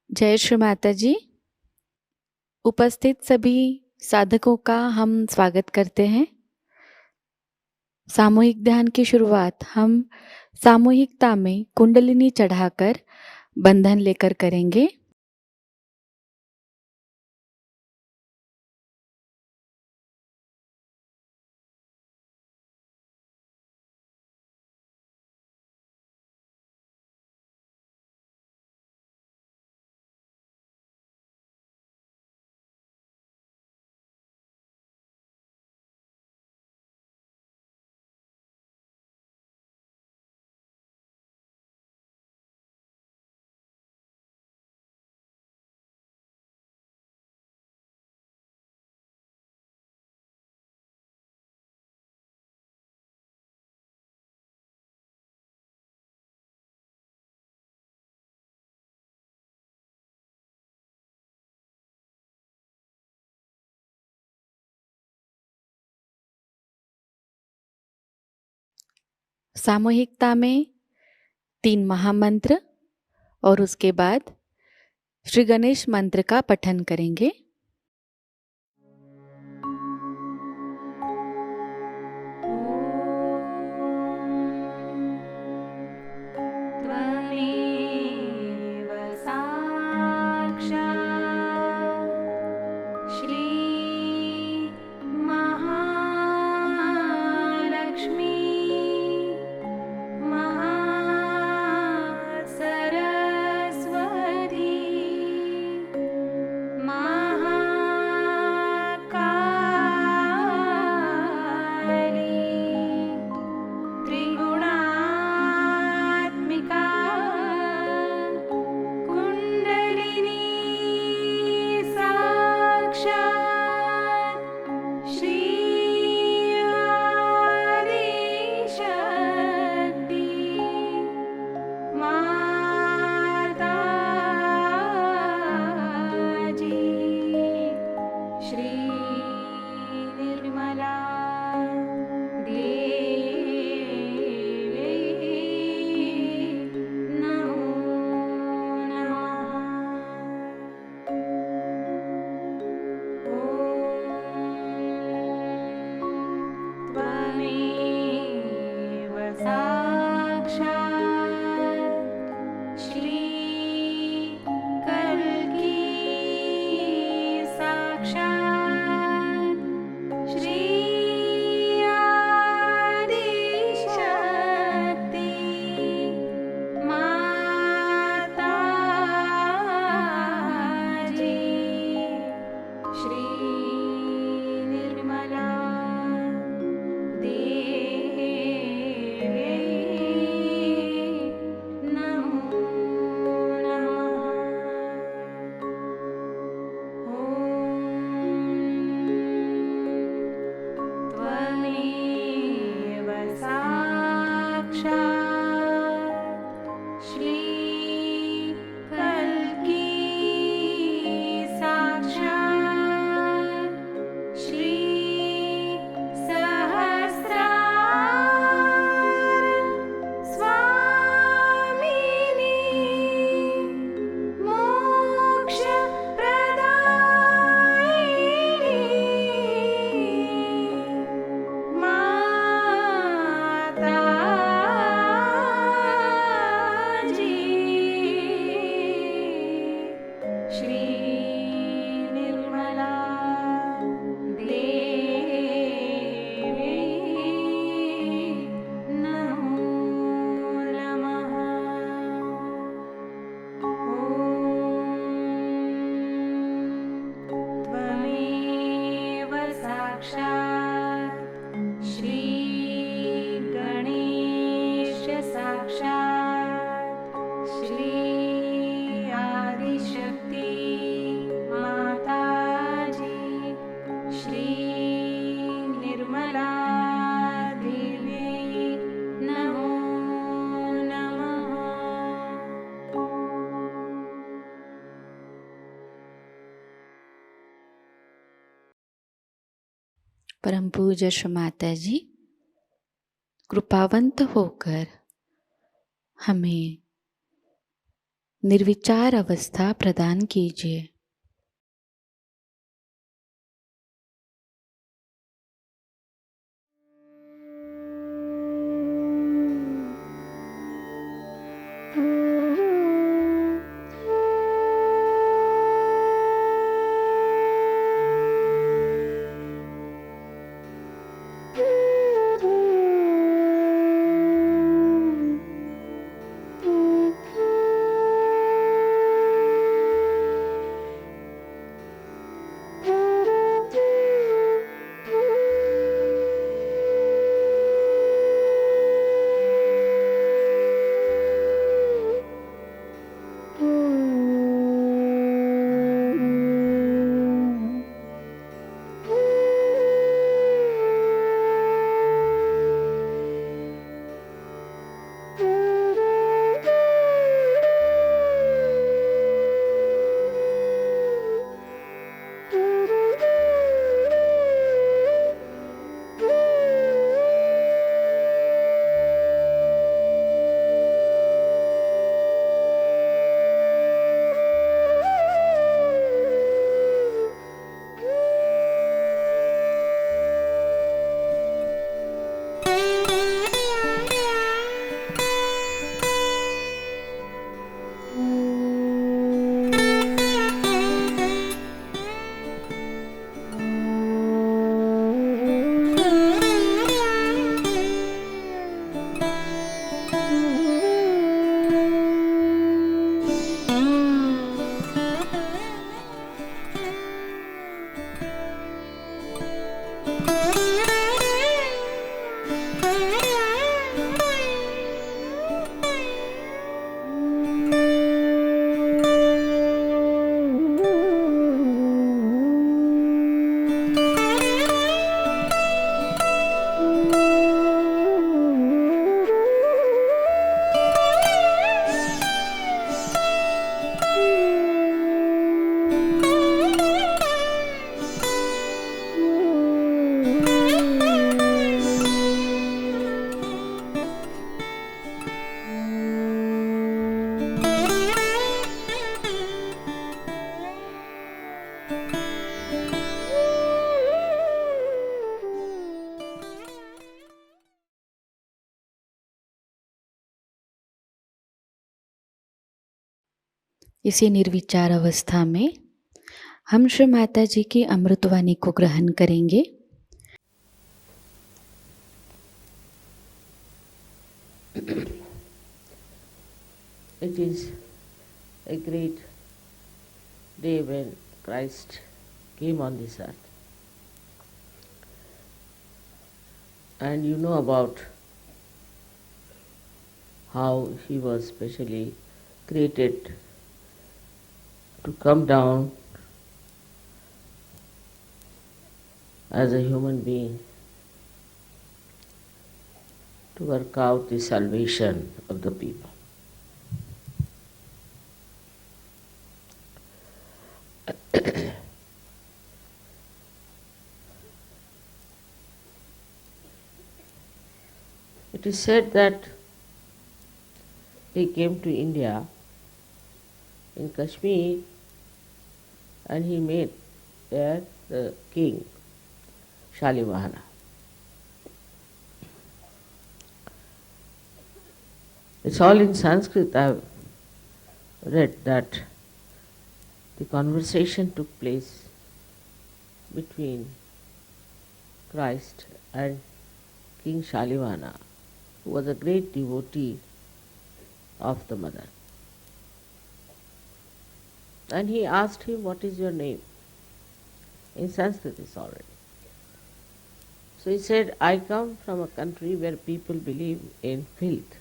जय श्री माताजी। उपस्थित सभी साधकों का हम स्वागत करते हैं। सामूहिक ध्यान की शुरुआत हम सामूहिकता में कुंडलिनी चढ़ाकर बंधन लेकर करेंगे। सामूहिकता में 3 महामंत्र और उसके बाद श्री गणेश मंत्र का पठन करेंगे। Maha परम पूज्य श्री माताजी कृपावंत होकर हमें निर्विचार अवस्था प्रदान कीजिए। इसी निर्विचार अवस्था में हम श्री माता जी की अमृतवाणी को ग्रहण करेंगे। It is a great day when Christ came on this earth. And you know about how he was specially created to come down as a human being to work out the salvation of the people. It is said that he came to India in Kashmir and he met there the king, Shalimahana. It's all in Sanskrit. I've read that the conversation took place between Christ and King Shalimahana, who was a great devotee of the mother. And he asked him, "What is your name?" In Sanskrit it's already. So he said, "I come from a country where people believe in filth.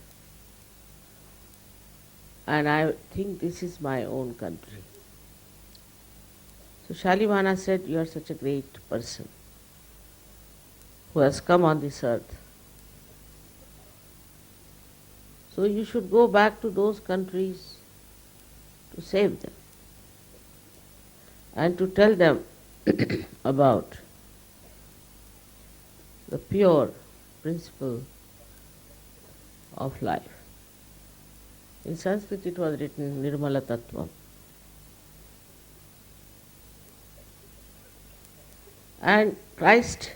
And I think this is my own country." So Shalimahana said, "You are such a great person who has come on this earth. So you should go back to those countries to save them and to tell them about the pure principle of life. In Sanskrit it was written Nirmala Tattvam. And Christ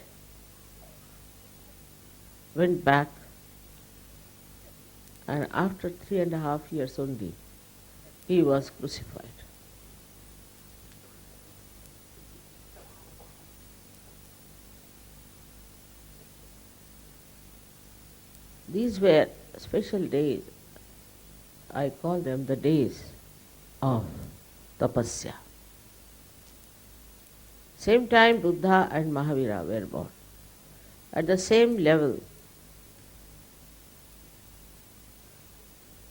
went back, and after 3.5 years only, he was crucified. These were special days. I call them the days of tapasya. Same time Buddha and Mahavira were born. At the same level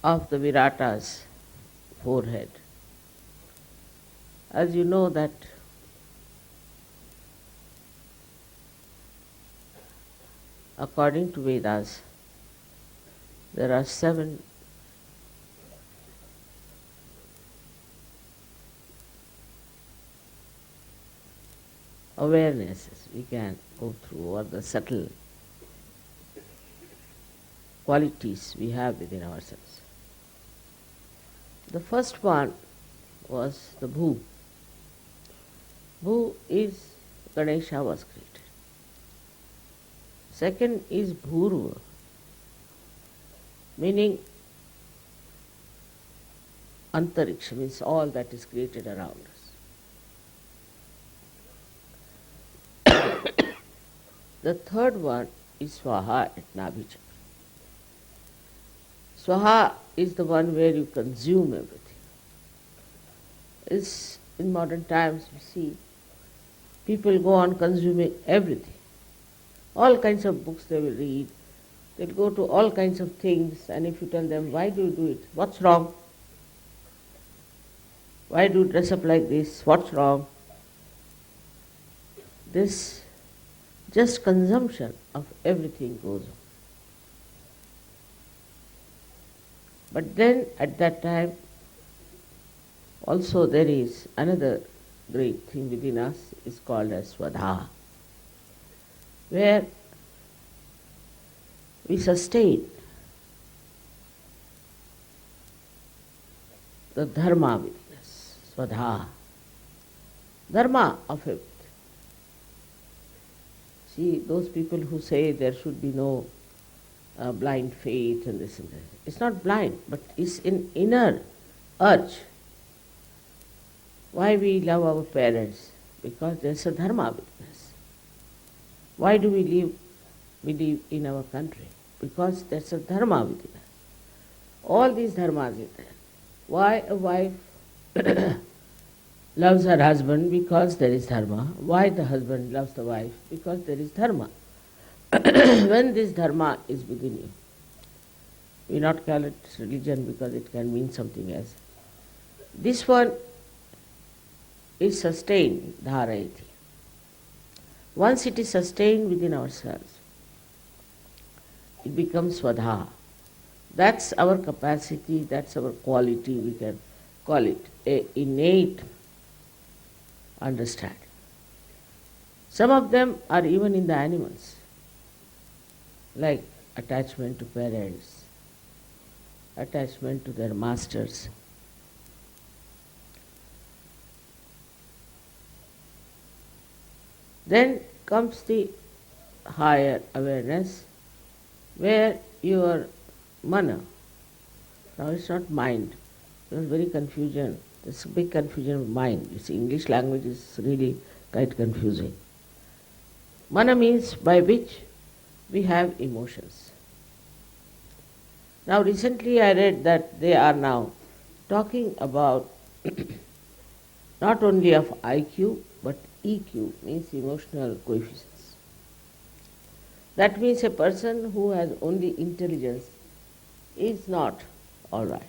of the Virata's forehead. As you know that according to Vedas, there are 7 awarenesses we can go through, or the subtle qualities we have within ourselves. The first one was the Bhu. Bhu is Ganesha was created. Second is Bhurva, meaning Antariksha, means all that is created around us. The third one is Swaha at Nabhi Chakra. Swaha is the one where you consume everything. It's, in modern times we see people go on consuming everything. All kinds of books they will read. They'll go to all kinds of things, and if you tell them, why do you do it? What's wrong? Why do you dress up like this? What's wrong? This just consumption of everything goes on. But then at that time also there is another great thing within us, is called as Swadha, where we sustain the dharma within us, Swadha, dharma of everything. See, those people who say there should be no blind faith and this and that. It's not blind, but it's an inner urge. Why we love our parents? Because there's a dharma within us. Why do we live in our country? Because there's a dharma within us. All these dharmas are there. Why a wife loves her husband? Because there is dharma. Why the husband loves the wife? Because there is dharma. When this dharma is within you, we not call it religion because it can mean something else. This one is sustained, dharayati. Once it is sustained within ourselves, it becomes Swadha. That's our capacity, that's our quality, we can call it a innate understanding. Some of them are even in the animals, like attachment to parents, attachment to their masters. Then comes the higher awareness, where your mana, now it's not mind, there's very confusion, there's a big confusion of mind. You see, English language is really quite confusing. Mana means by which we have emotions. Now recently I read that they are now talking about not only of IQ but EQ, means emotional coefficients. That means a person who has only intelligence is not all right.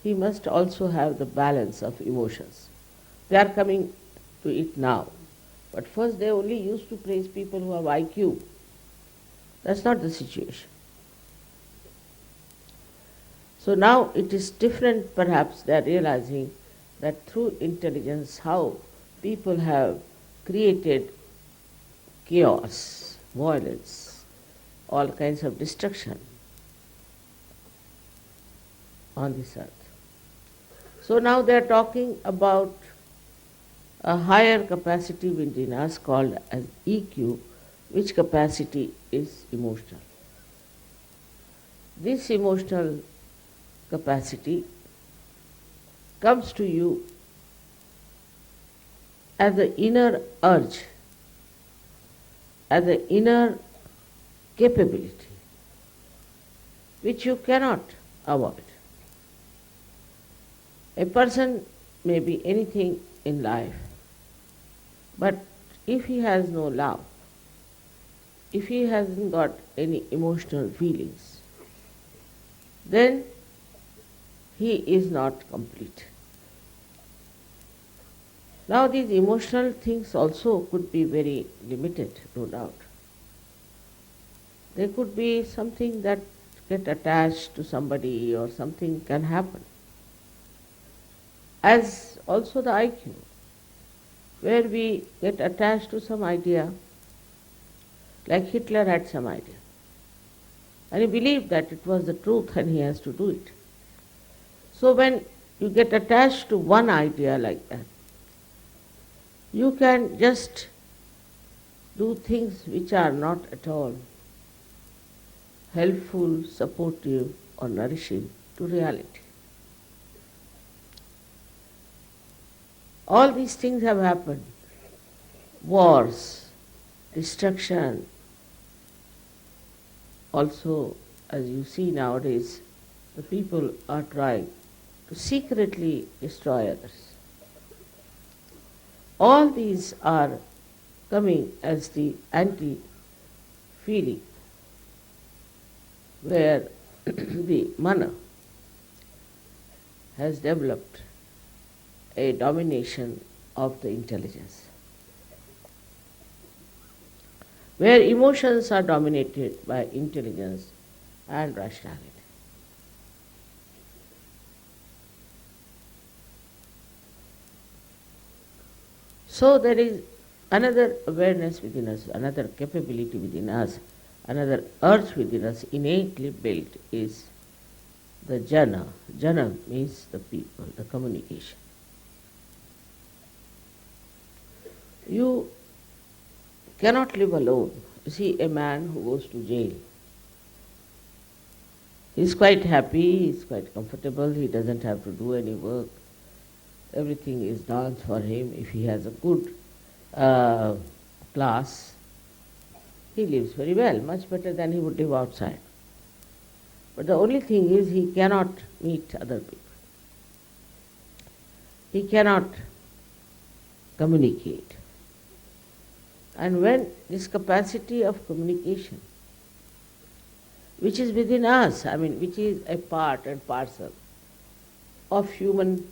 He must also have the balance of emotions. They are coming to it now. But first they only used to praise people who have IQ. That's not the situation. So now it is different, perhaps they are realizing that through intelligence how people have created chaos violence, all kinds of destruction on this earth. So now they are talking about a higher capacity within us called as EQ, which capacity is emotional. This emotional capacity comes to you as the inner urge, as the inner capability, which you cannot avoid. A person may be anything in life, but if he has no love, if he hasn't got any emotional feelings, then he is not complete. Now these emotional things also could be very limited, no doubt. They could be something that get attached to somebody or something can happen. As also the IQ, where we get attached to some idea, like Hitler had some idea. And he believed that it was the truth and he has to do it. So when you get attached to one idea like that, you can just do things which are not at all helpful, supportive or nourishing to reality. All these things have happened. Wars, destruction. Also, as you see nowadays, the people are trying to secretly destroy others. All these are coming as the anti-feeling, where the mana has developed a domination of the intelligence, where emotions are dominated by intelligence and rationality. So there is another awareness within us, another capability within us, another urge within us innately built is the jana. Jana means the people, the communication. You cannot live alone. You see a man who goes to jail. He is quite happy, he is quite comfortable, he doesn't have to do any work. Everything is done for him. If he has a good class, he lives very well, much better than he would live outside. But the only thing is he cannot meet other people. He cannot communicate. And when this capacity of communication, which is within us, which is a part and parcel of human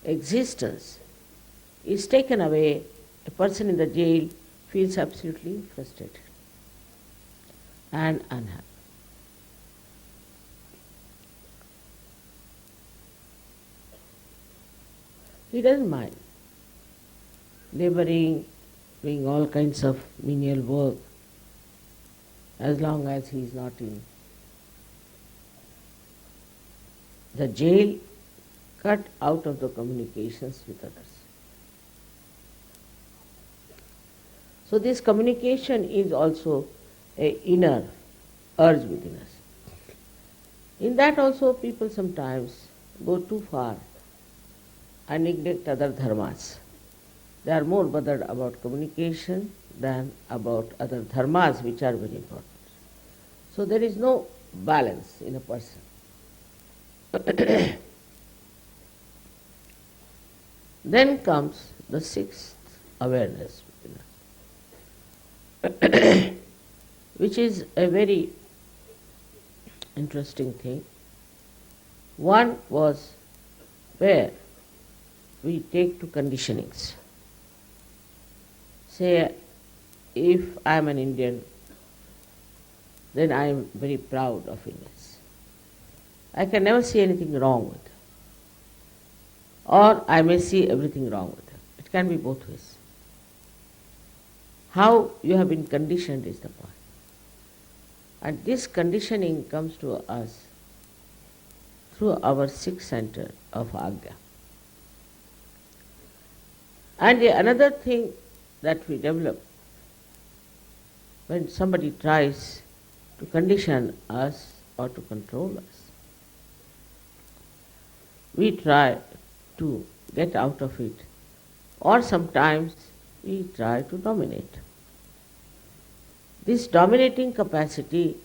existence, is taken away, a person in the jail feels absolutely frustrated and unhappy. He doesn't mind laboring, doing all kinds of menial work, as long as he is not in the jail, cut out of the communications with others. So this communication is also an inner urge within us. In that also people sometimes go too far and neglect other dharmas. They are more bothered about communication than about other dharmas, which are very important. So there is no balance in a person. Then comes the sixth awareness within us, which is a very interesting thing. One was where we take to conditionings. Say, if I am an Indian, then I am very proud of Indians. I can never see anything wrong with them. Or I may see everything wrong with them. It can be both ways. How you have been conditioned is the point. And this conditioning comes to us through our sixth center of Agya. And another thing that we develop when somebody tries to condition us or to control us, we try to get out of it, or sometimes we try to dominate. This dominating capacity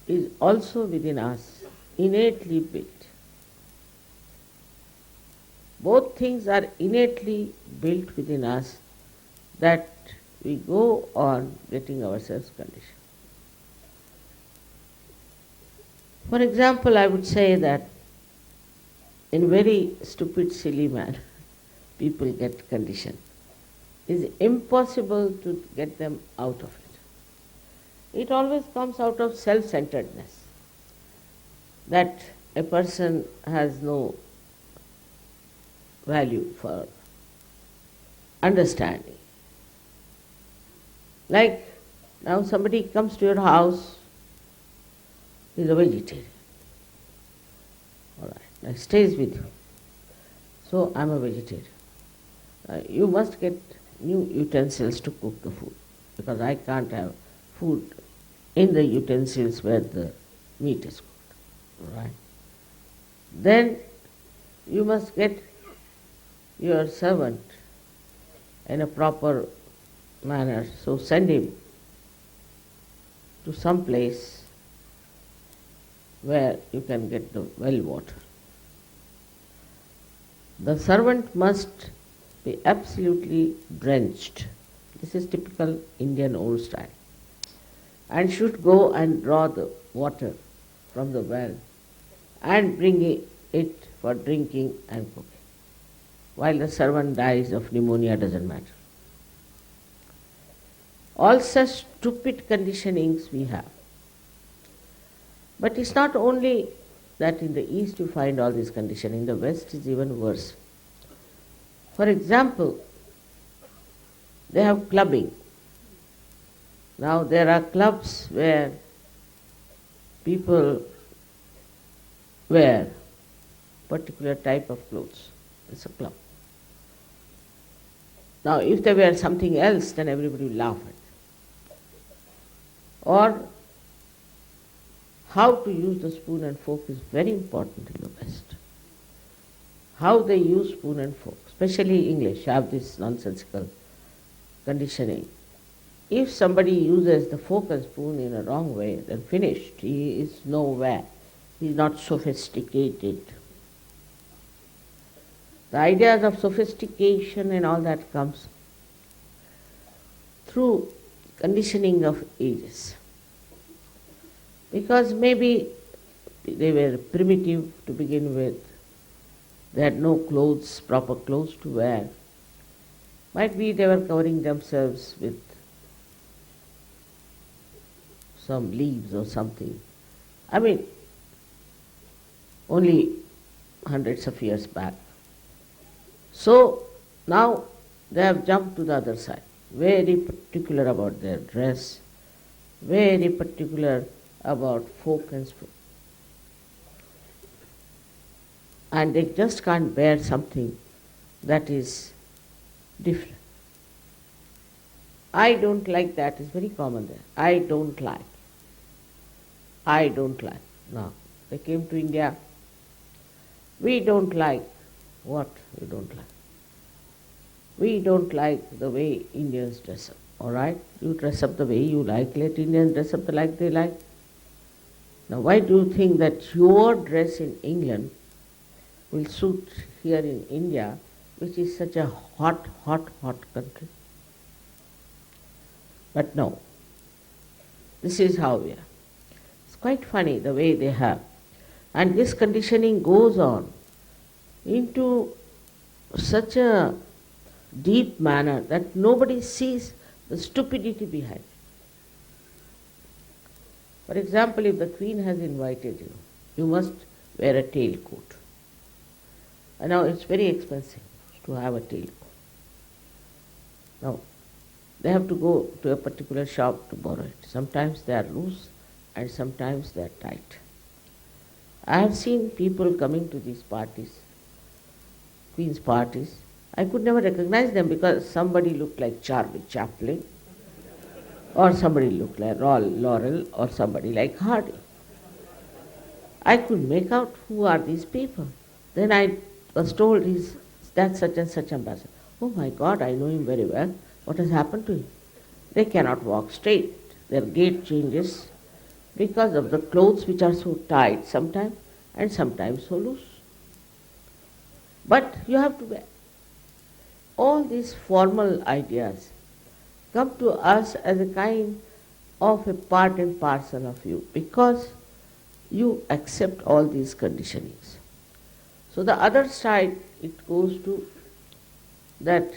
is also within us, innately built. Both things are innately built within us, that we go on getting ourselves conditioned. For example, I would say that in very stupid, silly manner, people get conditioned. It's impossible to get them out of it. It always comes out of self-centeredness, that a person has no value for understanding. Like now somebody comes to your house, is a vegetarian. All right, stays with you. So I'm a vegetarian. You must get new utensils to cook the food, because I can't have food in the utensils where the meat is cooked. All right. Then you must get your servant in a proper manner, so send him to some place where you can get the well water. The servant must be absolutely drenched. This is typical Indian old style. And should go and draw the water from the well and bring it for drinking and cooking. While the servant dies of pneumonia, doesn't matter. All such stupid conditionings we have. But it's not only that in the East you find all this conditioning, in the West is even worse. For example, they have clubbing. Now there are clubs where people wear particular type of clothes. It's a club. Now if they wear something else, then everybody will laugh at them. Or how to use the spoon and fork is very important in the West. How they use spoon and fork, especially English, have this nonsensical conditioning. If somebody uses the fork and spoon in a wrong way, then finished. He is nowhere. He is not sophisticated. The ideas of sophistication and all that comes through conditioning of ages. Because maybe they were primitive to begin with. They had no clothes, proper clothes to wear. Might be they were covering themselves with some leaves or something. I mean, only hundreds of years back. So now they have jumped to the other side, very particular about their dress, very particular about fork and spoon. And they just can't bear something that is different. I don't like that, is very common there. I don't like. Now, they came to India. We don't like. What we don't like? We don't like the way Indians dress up. All right? You dress up the way you like. Let Indians dress up like they like. Now, why do you think that your dress in England will suit here in India, which is such a hot country? But no. This is how we are. It's quite funny the way they have. And this conditioning goes on into such a deep manner that nobody sees the stupidity behind it. For example, if the Queen has invited you, you must wear a tailcoat. And now it's very expensive to have a tailcoat. Now, They have to go to a particular shop to borrow it. Sometimes they are loose and sometimes they are tight. I have seen people coming to these parties, Queen's parties. I could never recognize them because somebody looked like Charlie Chaplin, or somebody looked like Laurel, or somebody like Hardy. I could make out who are these people. Then I was told he's that such and such ambassador. Oh my God, I know him very well. What has happened to him? They cannot walk straight. Their gait changes because of the clothes which are so tight sometimes and sometimes so loose. But you have to wear. All these formal ideas come to us as a kind of a part and parcel of you because you accept all these conditionings. So the other side, it goes to that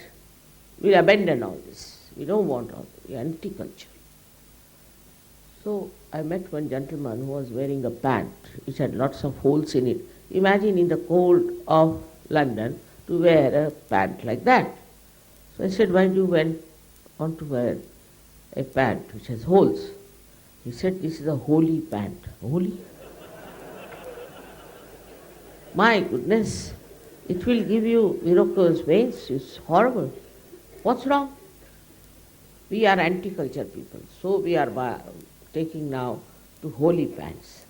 we abandon all this. We don't want all this. We are anti-culture. So I met one gentleman who was wearing a pant which had lots of holes in it. Imagine in the cold of London to wear a pant like that. So I said, why do you want to wear a pant which has holes? He said, this is a holy pant. Holy? My goodness, it will give you varicose veins. It's horrible. What's wrong? We are anti-culture people, so we are taking now to holy pants.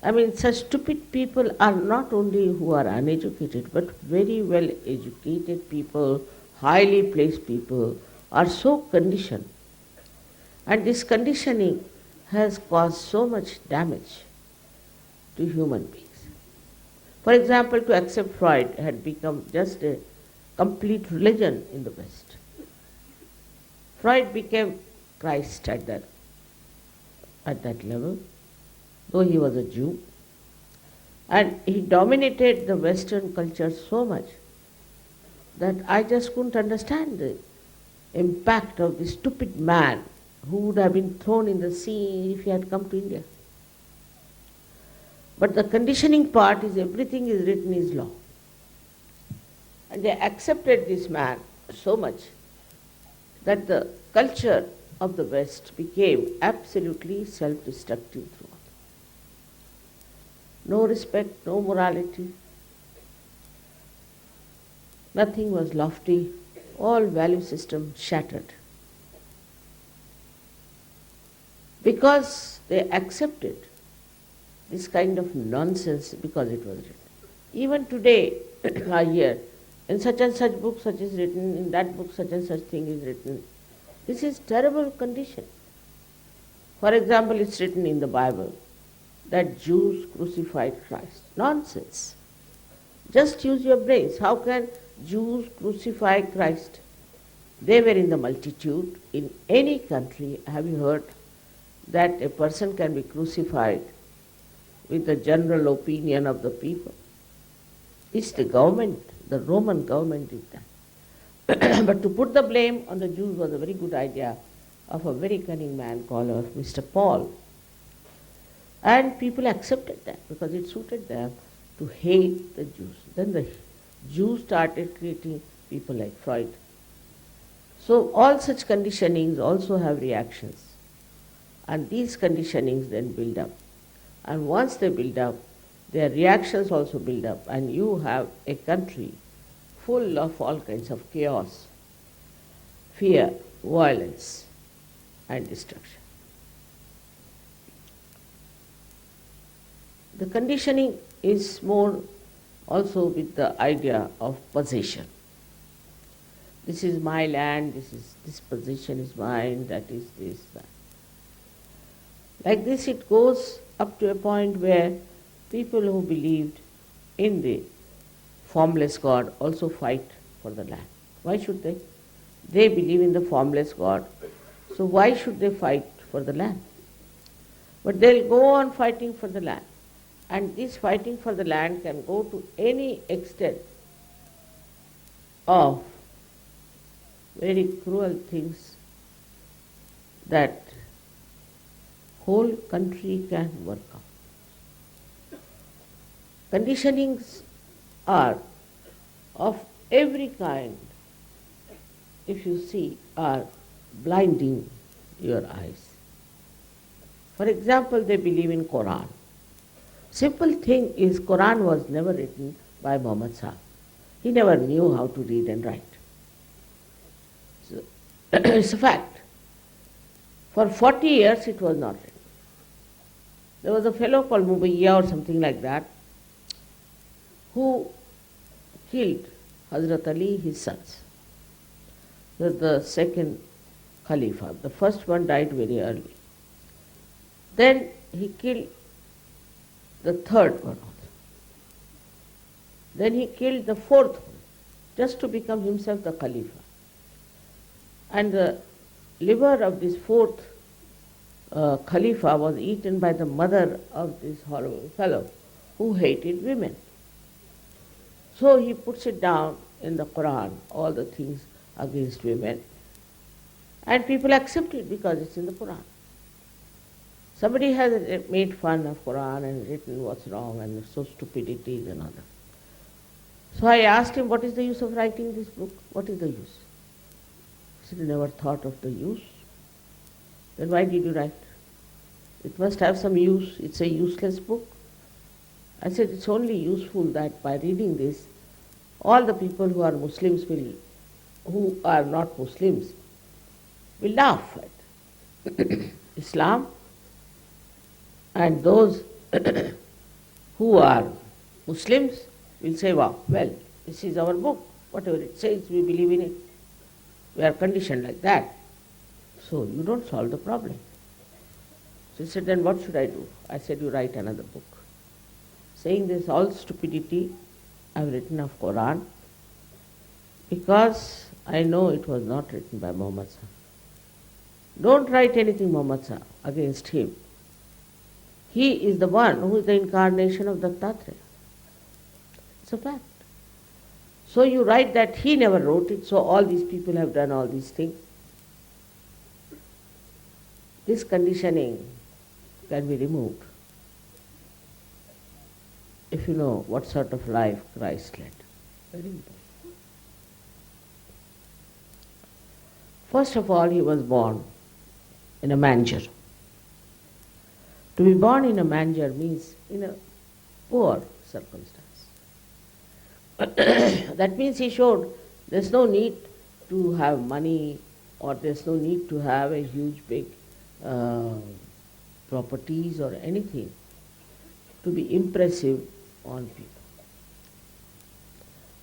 I mean, such stupid people are not only who are uneducated, but very well educated people, highly placed people are so conditioned. And this conditioning has caused so much damage to human beings. For example, to accept Freud had become just a complete religion in the West. Freud became Christ at that level, though he was a Jew. And he dominated the Western culture so much that I just couldn't understand the impact of this stupid man who would have been thrown in the sea if he had come to India. But the conditioning part is everything is written is law. And they accepted this man so much that the culture of the West became absolutely self-destructive throughout. No respect, no morality, nothing was lofty, all value system shattered. Because they accepted this kind of nonsense because it was written. Even today, I hear, in such and such book such is written, in that book such and such thing is written. This is terrible condition. For example, it's written in the Bible that Jews crucified Christ. Nonsense. Just use your brains. How can Jews crucify Christ? They were in the multitude. In any country, have you heard that a person can be crucified with the general opinion of the people? It's the government, the Roman government did that. But to put the blame on the Jews was a very good idea of a very cunning man called Mr. Paul. And people accepted that because it suited them to hate the Jews. Then the Jews started creating people like Freud. So all such conditionings also have reactions. And these conditionings then build up. And once they build up, their reactions also build up. And you have a country full of all kinds of chaos, fear, violence, and destruction. The conditioning is more also with the idea of possession. This is my land, this possession is mine, that is this, that. Like this it goes up to a point where people who believed in the formless God also fight for the land. Why should they? They believe in the formless God, so why should they fight for the land? But they'll go on fighting for the land. And this fighting for the land can go to any extent of very cruel things that whole country can work out. Conditionings are of every kind if you see, are blinding your eyes. For example, they believe in Quran. Simple thing is, Quran was never written by Muhammad Sahib. He never knew how to read and write. So, it's a fact. For 40 years it was not written. There was a fellow called Mubayya or something like that, who killed Hazrat Ali, his sons. The second Khalifa. The first one died very early. Then he killed the third one also. Then he killed the fourth one, just to become himself the Khalifa. And the liver of this fourth Khalifa was eaten by the mother of this horrible fellow who hated women. So he puts it down in the Quran, all the things against women, and people accept it because it's in the Quran. Somebody has made fun of Quran and written what's wrong and so stupidity and all that. So I asked him, what is the use of writing this book? What is the use? He said, I never thought of the use. Then why did you write? It must have some use. It's a useless book. I said, it's only useful that by reading this, all the people who are Muslims who are not Muslims will laugh at Islam, and those who are Muslims will say, wow, well, this is our book. Whatever it says, we believe in it. We are conditioned like that. So you don't solve the problem. So he said, then what should I do? I said, you write another book. Saying this all stupidity I have written of Quran, because I know it was not written by Muhammad Sahib. Don't write anything Muhammad Sahib against him. He is the one who is the incarnation of Dattatreya. It's a fact. So you write that he never wrote it, so all these people have done all these things. This conditioning can be removed if you know what sort of life Christ led. Very important. First of all, he was born in a manger. To be born in a manger means in a poor circumstance. That means he showed there's no need to have money, or there's no need to have a huge big properties or anything to be impressive on people.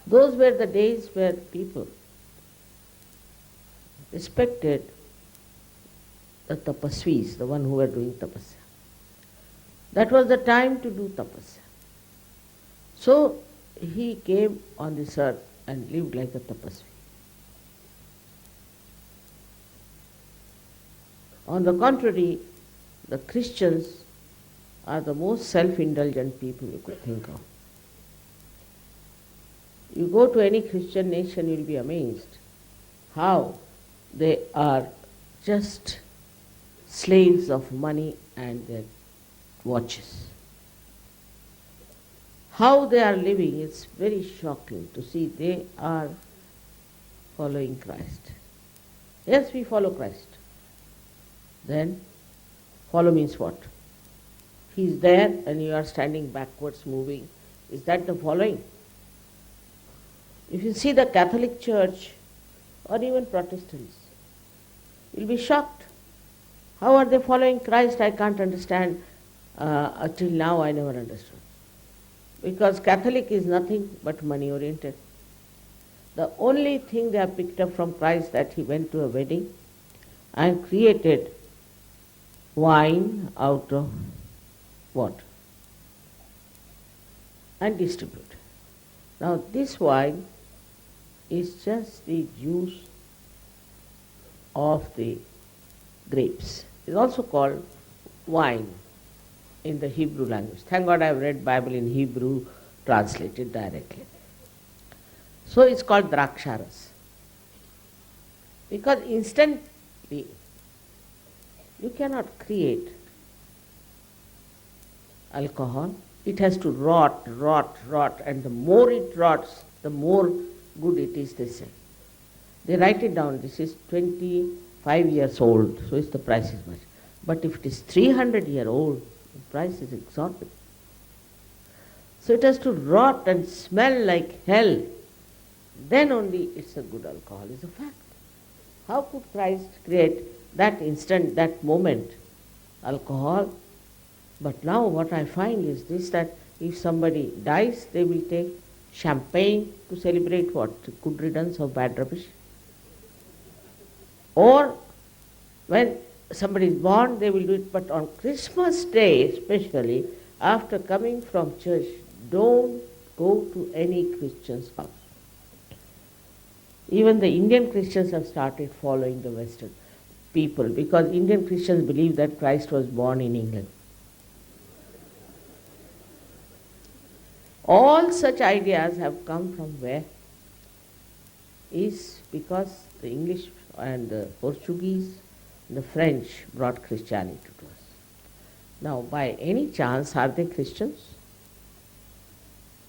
Those were the days where people respected the tapasvis, the one who were doing tapasya. That was the time to do tapasya. So he came on this earth and lived like a tapasvi. On the contrary, the Christians are the most self-indulgent people you could think of. You go to any Christian nation, you'll be amazed how they are just slaves of money and their watches. How they are living, it's very shocking to see. They are following Christ. Yes, we follow Christ. Then, follow means what? He's there and you are standing backwards, moving. Is that the following? If you see the Catholic Church or even Protestants, you'll be shocked. How are they following Christ? I can't understand. Till now I never understood. Because Catholic is nothing but money oriented. The only thing they have picked up from Christ that he went to a wedding and created wine out of water and distributed. Now this wine is just the juice of the grapes. It's also called wine in the Hebrew language. Thank God I have read Bible in Hebrew, translated directly. So it's called draksharas. Because instantly you cannot create alcohol. It has to rot, and the more it rots, the more good it is, they say. They write it down, this is 25 years old, so the price is much. But if it is 300-year old, the price is exorbitant. So it has to rot and smell like hell. Then only it's a good alcohol, is a fact. How could Christ create that instant, that moment, alcohol? But now what I find is this, that if somebody dies, they will take champagne to celebrate what? Good riddance of bad rubbish. Or when somebody is born, they will do it. But on Christmas Day, especially, after coming from church, don't go to any Christian's house. Even the Indian Christians have started following the Western people, because Indian Christians believe that Christ was born in England. All such ideas have come from where? Is because the English and the Portuguese and the French brought Christianity to us. Now, by any chance, are they Christians?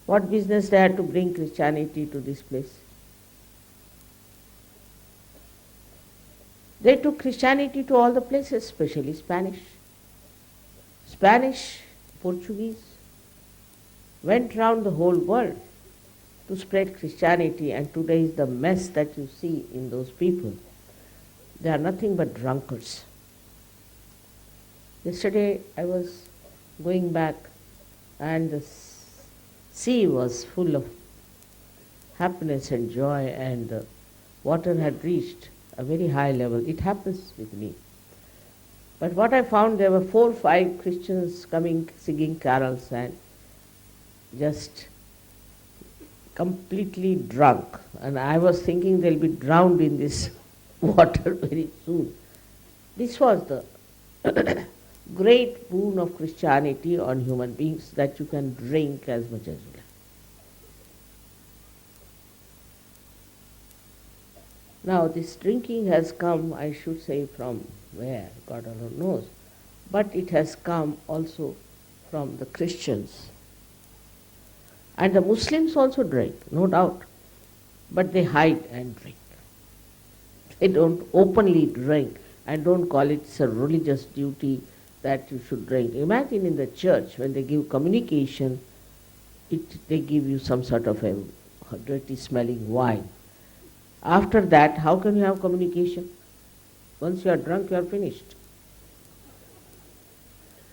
What business they had to bring Christianity to this place? They took Christianity to all the places, especially Spanish. Spanish, Portuguese went round the whole world to spread Christianity, and today is the mess that you see in those people. They are nothing but drunkards. Yesterday I was going back and the sea was full of happiness and joy, and the water had reached a very high level. It happens with me. But what I found, there were 4 or 5 Christians coming, singing carols and just completely drunk. And I was thinking they'll be drowned in this water very soon. This was the great boon of Christianity on human beings, that you can drink as much as you like. Now this drinking has come, I should say, from where? God alone knows. But it has come also from the Christians. And the Muslims also drink, no doubt. But they hide and drink. They don't openly drink and don't call it a religious duty that you should drink. Imagine in the church, when they give communication, they give you some sort of a dirty smelling wine. After that, how can you have communication? Once you are drunk, you are finished.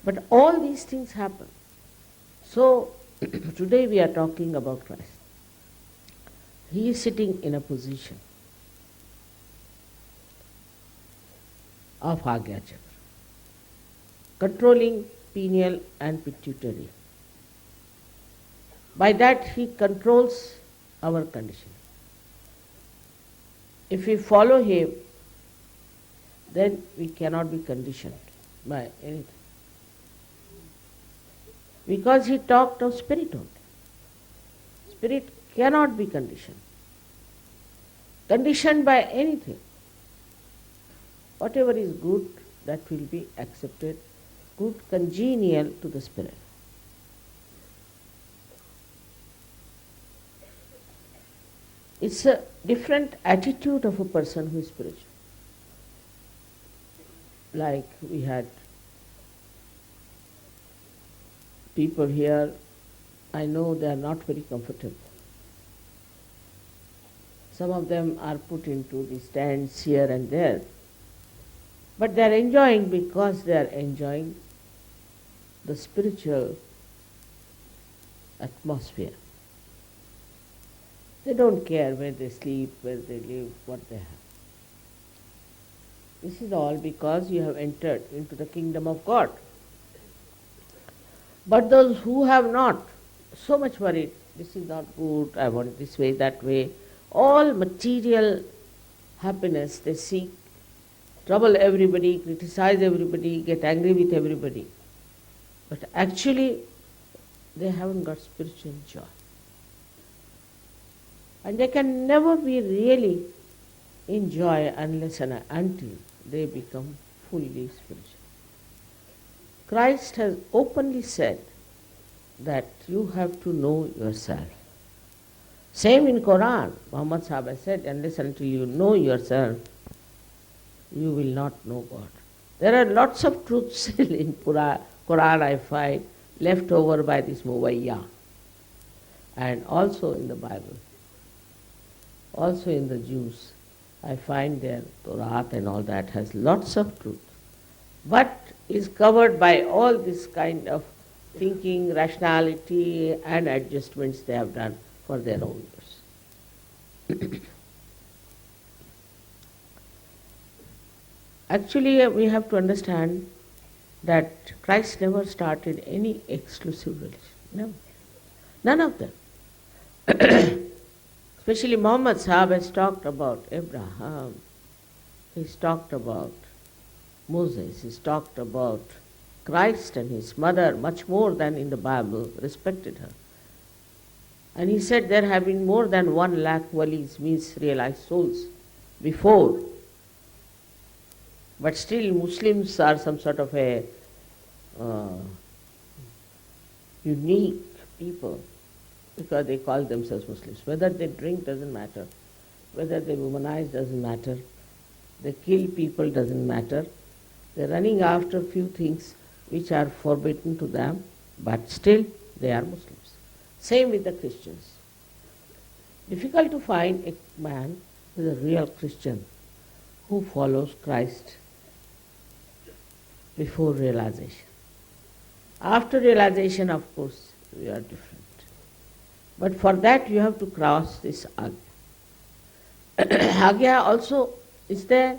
But all these things happen. So, today we are talking about Christ. He is sitting in a position of Agya Chakra, controlling pineal and pituitary. By that he controls our condition. If we follow him, then we cannot be conditioned by anything. Because he talked of spirit only. Spirit cannot be conditioned. Conditioned by anything. Whatever is good, that will be accepted, good, congenial to the spirit. It's a different attitude of a person who is spiritual. Like we had people here, I know they are not very comfortable. Some of them are put into the stands here and there. But they are enjoying, because they are enjoying the spiritual atmosphere. They don't care where they sleep, where they live, what they have. This is all because you have entered into the kingdom of God. But those who have not, so much worried, this is not good, I want it this way, that way, all material happiness they seek, trouble everybody, criticize everybody, get angry with everybody. But actually, they haven't got spiritual joy. And they can never be really in joy unless and until they become fully spiritual. Christ has openly said that you have to know yourself. Same in Quran. Muhammad Sahib has said, unless until you know yourself, you will not know God. There are lots of truths in Quran I find left over by this Muwayya, and also in the Bible, also in the Jews. I find their Torah and all that has lots of truth, but is covered by all this kind of thinking, rationality and adjustments they have done for their own use. Actually, we have to understand that Christ never started any exclusive religion. Never. None of them. Especially Muhammad Sahib has talked about Abraham, he's talked about Moses, he's talked about Christ and his mother much more than in the Bible, respected her. And he said there have been more than 1 lakh walis, means realized souls, before. But still Muslims are some sort of a unique people because they call themselves Muslims. Whether they drink doesn't matter, whether they womanize doesn't matter, they kill people doesn't matter. They're running after a few things which are forbidden to them, but still they are Muslims. Same with the Christians. Difficult to find a man who is a real Christian who follows Christ before realization. After realization, of course, we are different. But for that you have to cross this Agya. Agya also is there,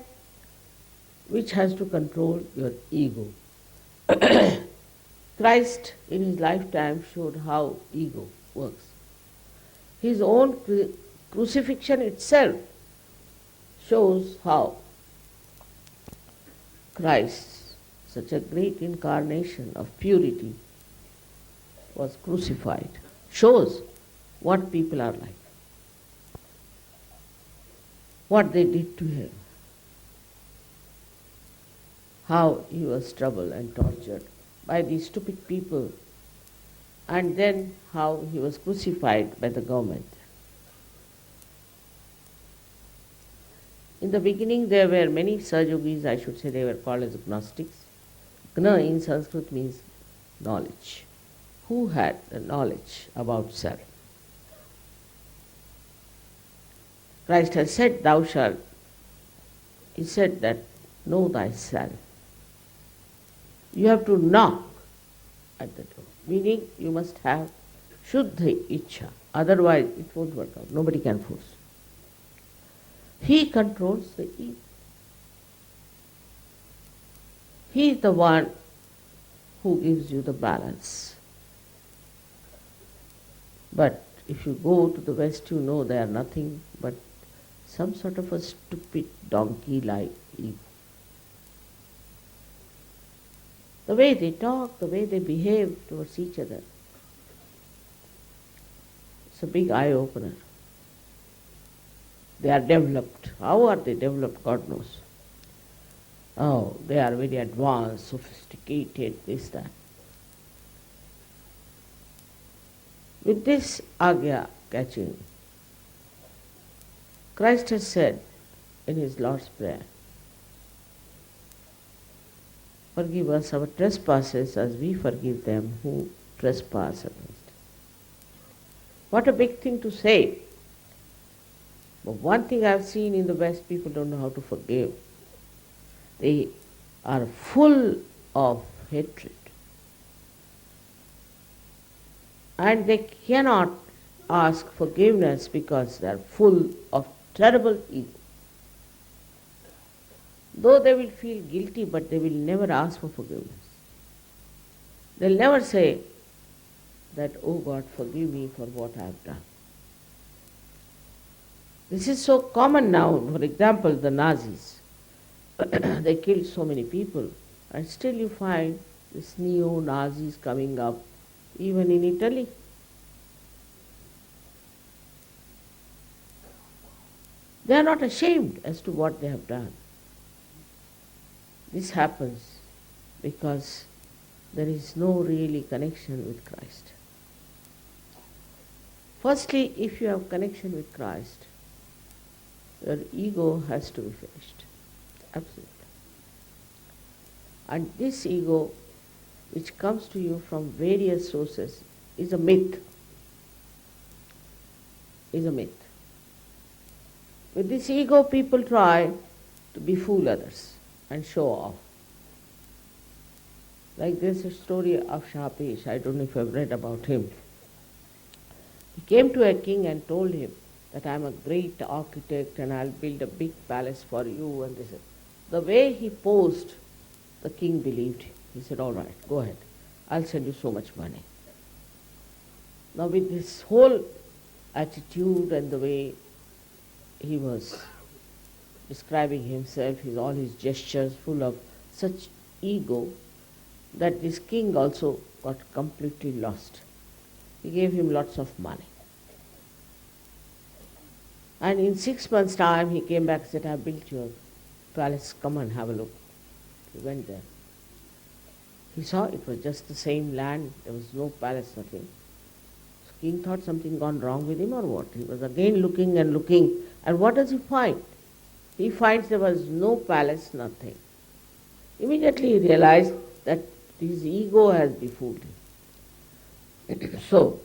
which has to control your ego. Christ in his lifetime showed how ego works. His own crucifixion itself shows how Christ, such a great incarnation of purity, was crucified. Shows what people are like, what they did to him, how he was troubled and tortured by these stupid people, and then how he was crucified by the government. In the beginning there were many Sahajogis, I should say they were called as Gnostics. Gna in Sanskrit means knowledge. Who had the knowledge about self? Christ has said, thou shalt. He said that, know thyself. You have to knock at the door. Meaning you must have Shuddha Ichha. Otherwise it won't work out. Nobody can force. He controls the ego. He is the one who gives you the balance. But if you go to the West, you know they are nothing but some sort of a stupid donkey-like ego. The way they talk, the way they behave towards each other, it's a big eye-opener. They are developed. How are they developed? God knows. Oh, they are very advanced, sophisticated, this, that. With this Agya catching, Christ has said in his Lord's Prayer, forgive us our trespasses as we forgive them who trespass against us. What a big thing to say. But one thing I've seen in the West, people don't know how to forgive. They are full of hatred. And they cannot ask forgiveness because they are full of terrible ego. Though they will feel guilty, but they will never ask for forgiveness. They'll never say that, oh God, forgive me for what I have done. This is so common now. For example, the Nazis. They killed so many people, and still you find these neo-Nazis coming up, even in Italy. They are not ashamed as to what they have done. This happens because there is no really connection with Christ. Firstly, if you have connection with Christ, your ego has to be finished. Absolutely. And this ego, which comes to you from various sources, is a myth. Is a myth. With this ego, people try to befool others and show off. Like there's a story of Shapesh, I don't know if you've read about him. He came to a king and told him that I'm a great architect and I'll build a big palace for you. And this. The way he posed, the king believed him. He said, all right, go ahead. I'll send you so much money. Now with this whole attitude and the way he was describing himself, all his gestures full of such ego, that this king also got completely lost. He gave him lots of money. And in 6 months' time, he came back and said, I built your palace, come and have a look. He went there. He saw it was just the same land, there was no palace, nothing. So king thought something gone wrong with him or what. He was again looking, and what does he find? He finds there was no palace, nothing. Immediately he realized that his ego has befooled him. So,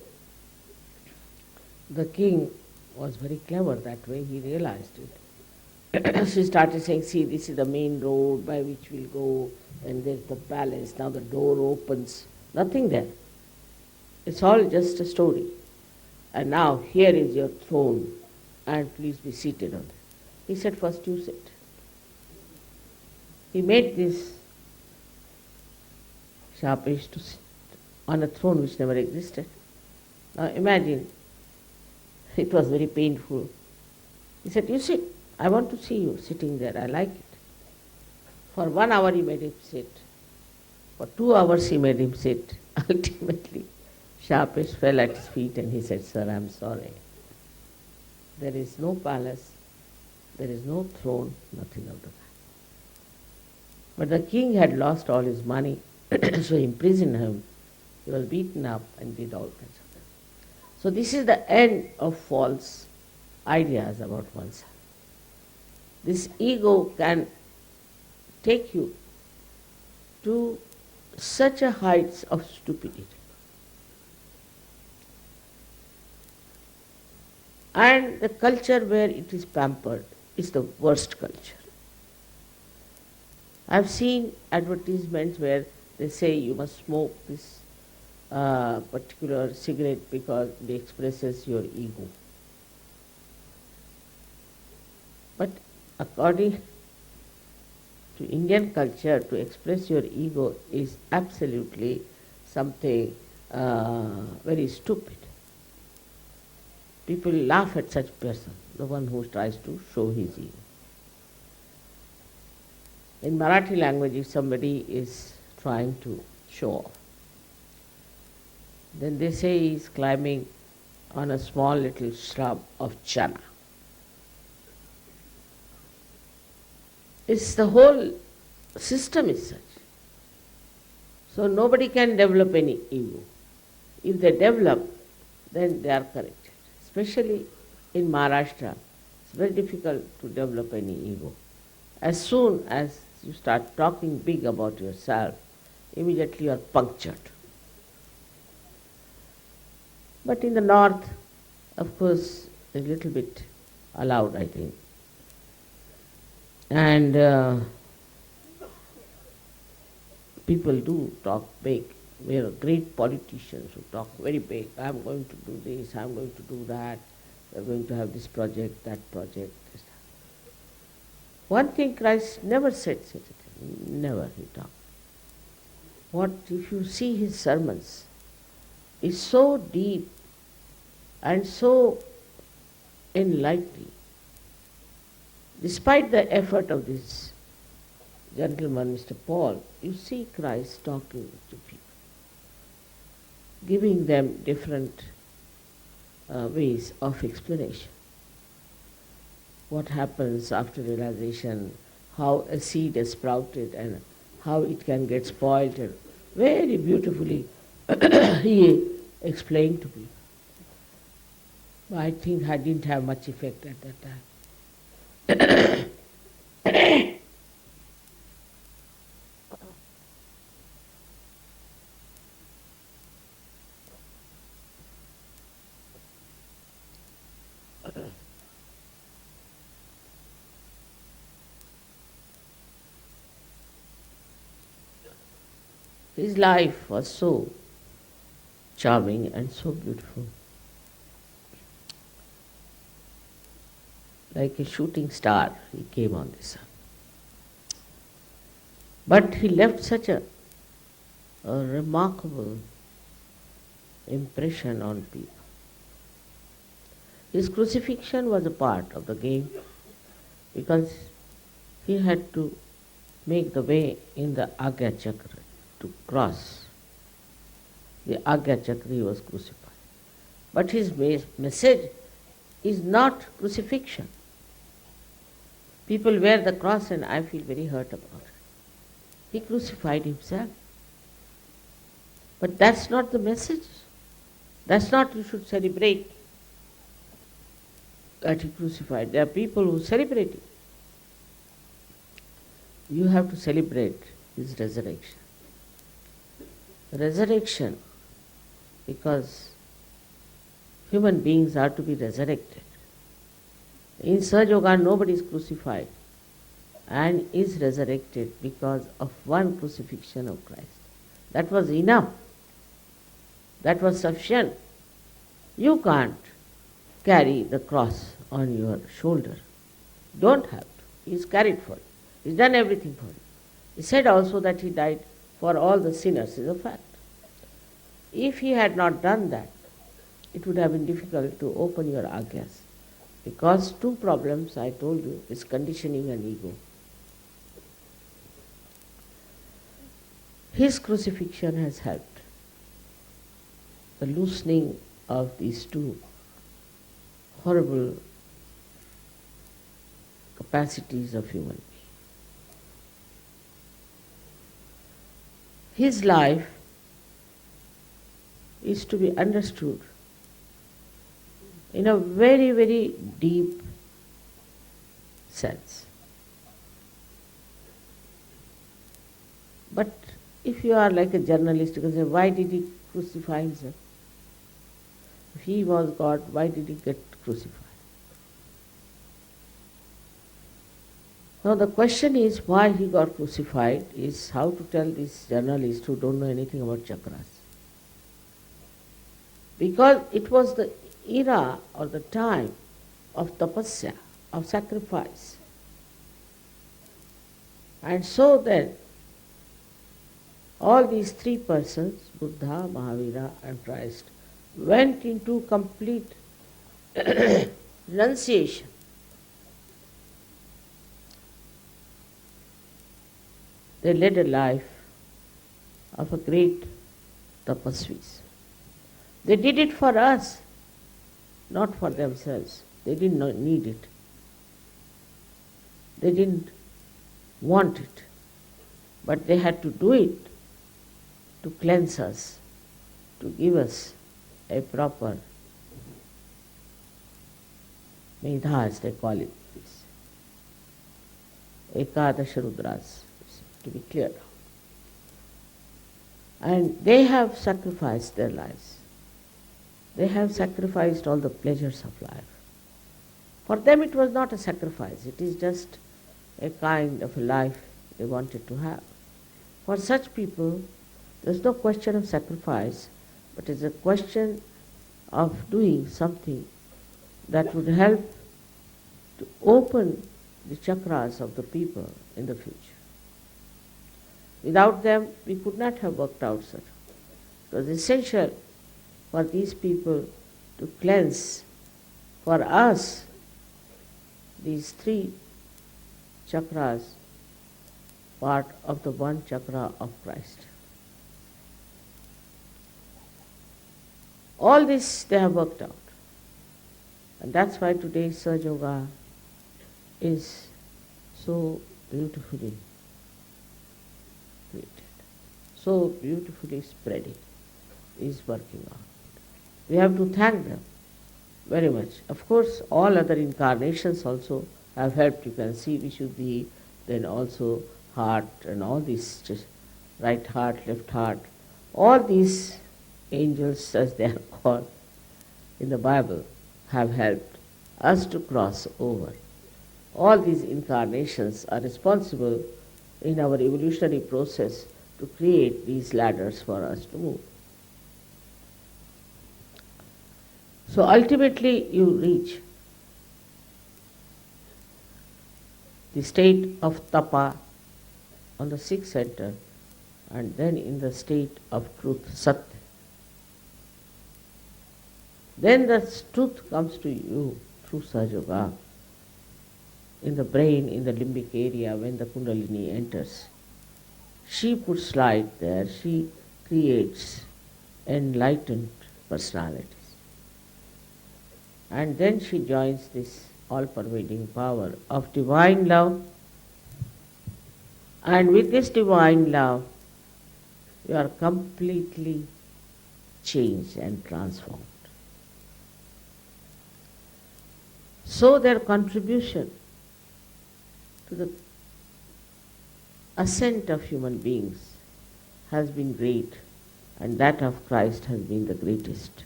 the king was very clever that way, he realized it. So he started saying, see, this is the main road by which we'll go, and there's the palace, now the door opens. Nothing there. It's all just a story. And now here is your throne, and please be seated on it. He said, first you sit. He made this Shapesh to sit on a throne which never existed. Now imagine, it was very painful. He said, you sit, I want to see you sitting there, I like it. For 1 hour he made him sit. For 2 hours he made him sit. Ultimately, Shapesh fell at his feet and he said, sir, I'm sorry. There is no palace, there is no throne, nothing of the kind. But the king had lost all his money, so he imprisoned him. He was beaten up and did all kinds of things. So this is the end of false ideas about oneself. This ego can take you to such a heights of stupidity. And the culture where it is pampered is the worst culture. I've seen advertisements where they say you must smoke this particular cigarette because it expresses your ego. But according to Indian culture, to express your ego is absolutely something very stupid. People laugh at such person, the one who tries to show his ego. In Marathi language, if somebody is trying to show off, then they say he is climbing on a small little shrub of chana. It's the whole system is such. So nobody can develop any ego. If they develop, then they are corrected. Especially in Maharashtra, it's very difficult to develop any ego. As soon as you start talking big about yourself, immediately you are punctured. But in the north, of course, a little bit allowed, I think. And people do talk big. We are great politicians who talk very big. I'm going to do this, I'm going to do that, we're going to have this project, that project. This. One thing Christ never said such a thing. Never he talked. What if you see his sermons, is so deep and so enlightening. Despite the effort of this gentleman, Mr. Paul, you see Christ talking to people, giving them different ways of explanation. What happens after realization, how a seed is sprouted and how it can get spoiled, and very beautifully he explained to people. I think I didn't have much effect at that time. His life was so charming and so beautiful. Like a shooting star, he came on this earth. But he left such a remarkable impression on people. His crucifixion was a part of the game because he had to make the way in the Agya Chakra to cross. The Agya Chakra he was crucified. But his message is not crucifixion. People wear the cross and I feel very hurt about it. He crucified himself. But that's not the message. That's not you should celebrate that he crucified. There are people who celebrate it. You have to celebrate his resurrection. Resurrection, because human beings are to be resurrected. In Sahajayoga, nobody is crucified and is resurrected because of one crucifixion of Christ. That was enough. That was sufficient. You can't carry the cross on your shoulder. Don't have to. He's carried for you. He's done everything for you. He said also that he died for all the sinners, is a fact. If he had not done that, it would have been difficult to open your agyas. Because two problems I told you is conditioning and ego. His crucifixion has helped. The loosening of these two horrible capacities of human being. His life is to be understood in a very, very deep sense. But if you are like a journalist, you can say, why did he crucify himself? If he was God, why did he get crucified? Now the question is why he got crucified is how to tell these journalists who don't know anything about chakras. Because it was the era or the time of tapasya, of sacrifice. And so then, all these three persons, Buddha, Mahavira and Christ, went into complete renunciation. They led a life of a great tapasvis. They did it for us, not for themselves. They did not need it. They didn't want it. But they had to do it to cleanse us, to give us a proper medha, as they call it, this Ekadasha Rudras, to be clear. And they have sacrificed their lives. They have sacrificed all the pleasures of life. For them it was not a sacrifice, it is just a kind of a life they wanted to have. For such people, there is no question of sacrifice, but it is a question of doing something that would help to open the chakras of the people in the future. Without them, we could not have worked out such. It was essential for these people to cleanse, for us, these three chakras, part of the one chakra of Christ. All this they have worked out. And that's why today Sahajayoga is so beautifully created, so beautifully spreading, is working on. We have to thank them. very much. Of course, all other incarnations also have helped. You can see Vishuddhi, then also heart and all these, just right heart, left heart. All these angels, as they are called in the Bible, have helped us to cross over. All these incarnations are responsible in our evolutionary process to create these ladders for us to move. So ultimately you reach the state of tapa on the sixth center, and then in the state of truth, sat. Then the truth comes to you through Sahajayoga, in the brain, in the limbic area, when the Kundalini enters. She puts light there, she creates enlightened personalities. And then she joins this all-pervading power of divine love. And with this divine love, you are completely changed and transformed. So their contribution to the ascent of human beings has been great, and that of Christ has been the greatest.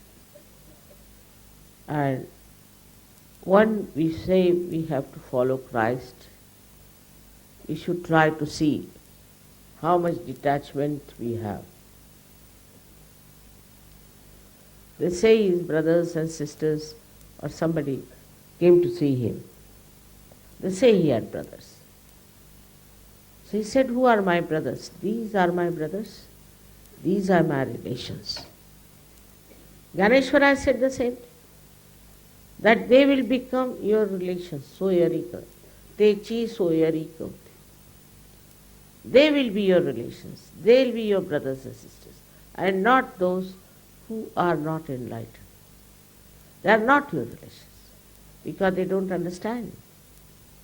And when we say we have to follow Christ, we should try to see how much detachment we have. They say his brothers and sisters or somebody came to see him. They say he had brothers. So he said, who are my brothers? These are my brothers. These are my relations. Ganeshwara said the same, that they will become your relations, soyarika. Techi soyarika. They will be your relations. They will be your brothers and sisters, and not those who are not enlightened. They are not your relations, because they don't understand.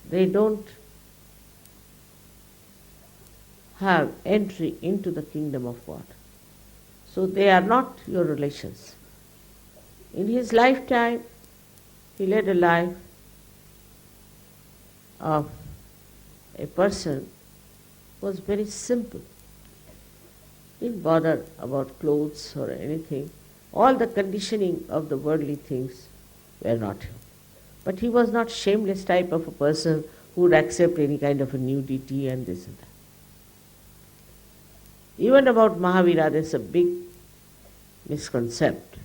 They don't have entry into the kingdom of God. So they are not your relations. In his lifetime, he led a life of a person who was very simple. Didn't bother about clothes or anything. All the conditioning of the worldly things were not him. But he was not shameless type of a person who would accept any kind of a nudity and this and that. Even about Mahavira, there's a big misconception.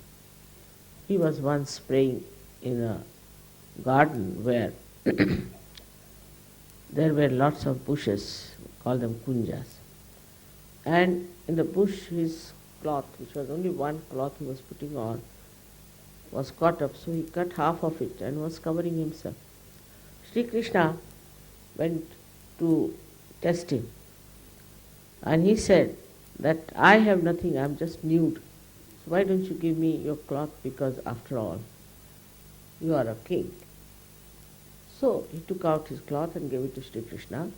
He was once praying in a garden where there were lots of bushes, call them kunjas. And in the bush his cloth, which was only one cloth he was putting on, was caught up, so he cut half of it and was covering himself. Sri Krishna went to test him, and he said that I have nothing, I am just nude. So why don't you give me your cloth, because after all, you are a king. So he took out his cloth and gave it to Sri Krishna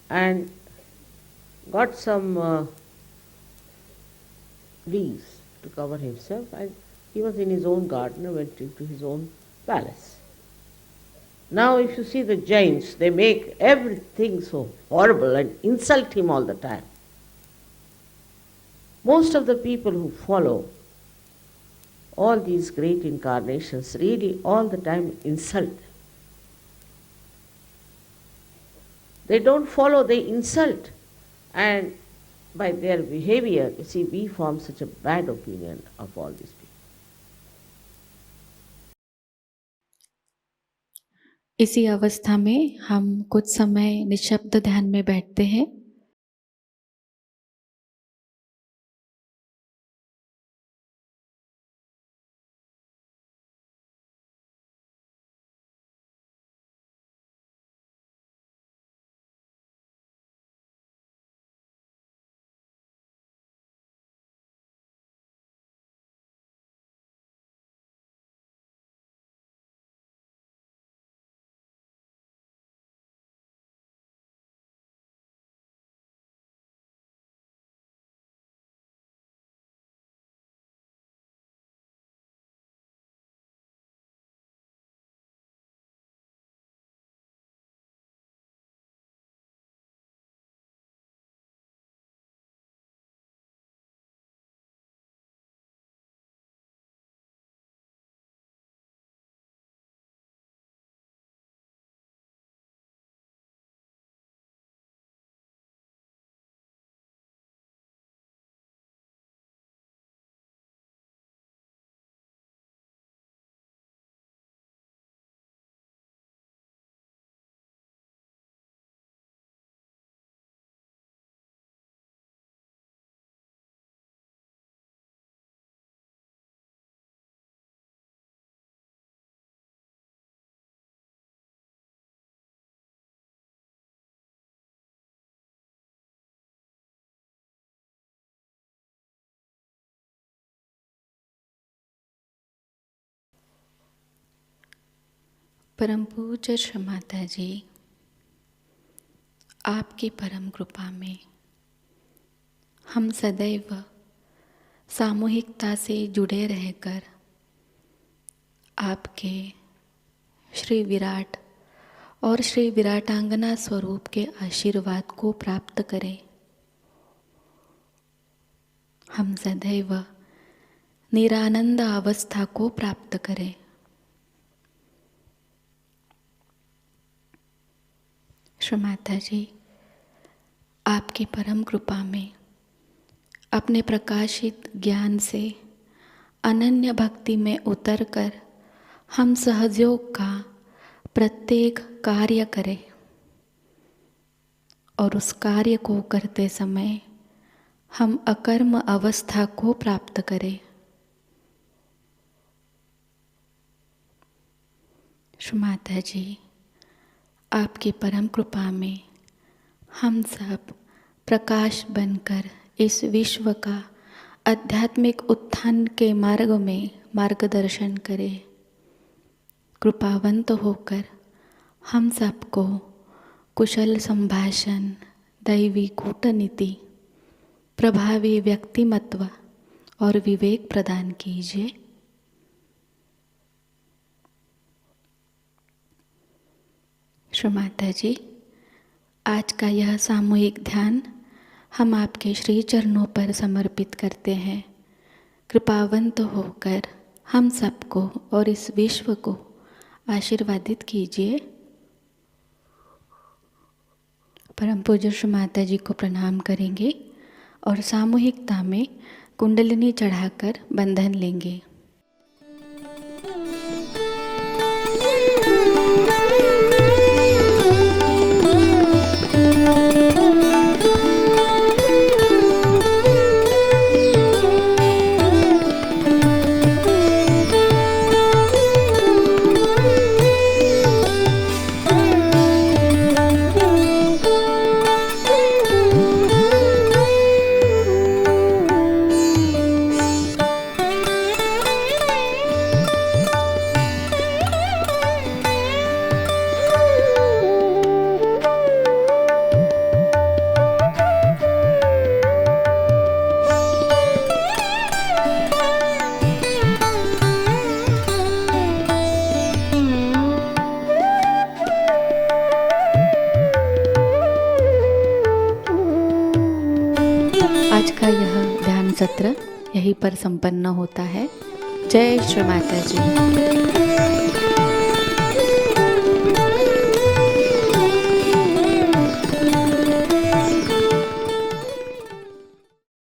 and got some leaves to cover himself, and he was in his own garden and went into his own palace. Now if you see the Jains, they make everything so horrible and insult him all the time. Most of the people who follow all these great incarnations really all the time insult them. They don't follow, they insult. And by their behavior, you see, we form such a bad opinion of all these people. इसी अवस्था में हम कुछ समय निशब्द ध्यान में बैठते हैं। परम पूज्य श्री माताजी, आपकी परम कृपा में हम सदैव सामूहिकता से जुड़े रहकर आपके श्री विराट और श्री विराटांगना स्वरूप के आशीर्वाद को प्राप्त करें। हम सदैव निरानंद अवस्था को प्राप्त करें। श्री माताजी, आपकी परम कृपा में अपने प्रकाशित ज्ञान से अनन्य भक्ति में उतरकर हम सहजयोग का प्रत्येक कार्य करें और उस कार्य को करते समय हम अकर्म अवस्था को प्राप्त करें। श्री माताजी, आपकी परम कृपा में हम सब प्रकाश बनकर इस विश्व का आध्यात्मिक उत्थान के मार्ग में मार्गदर्शन करें। कृपावंत होकर हम सबको कुशल संभाषण, दैवी कूटनीति, प्रभावी व्यक्तिमत्व और विवेक प्रदान कीजिए। श्री माताजी, आज का यह सामूहिक ध्यान हम आपके श्री चरणों पर समर्पित करते हैं। कृपावंत होकर हम सबको और इस विश्व को आशीर्वादित कीजिए। परम पूज्य श्री माताजी को प्रणाम करेंगे और सामूहिकता में कुंडलिनी चढ़ाकर बंधन लेंगे। आज का यह ध्यान सत्र यहीं पर संपन्न होता है। जय श्री माता जी।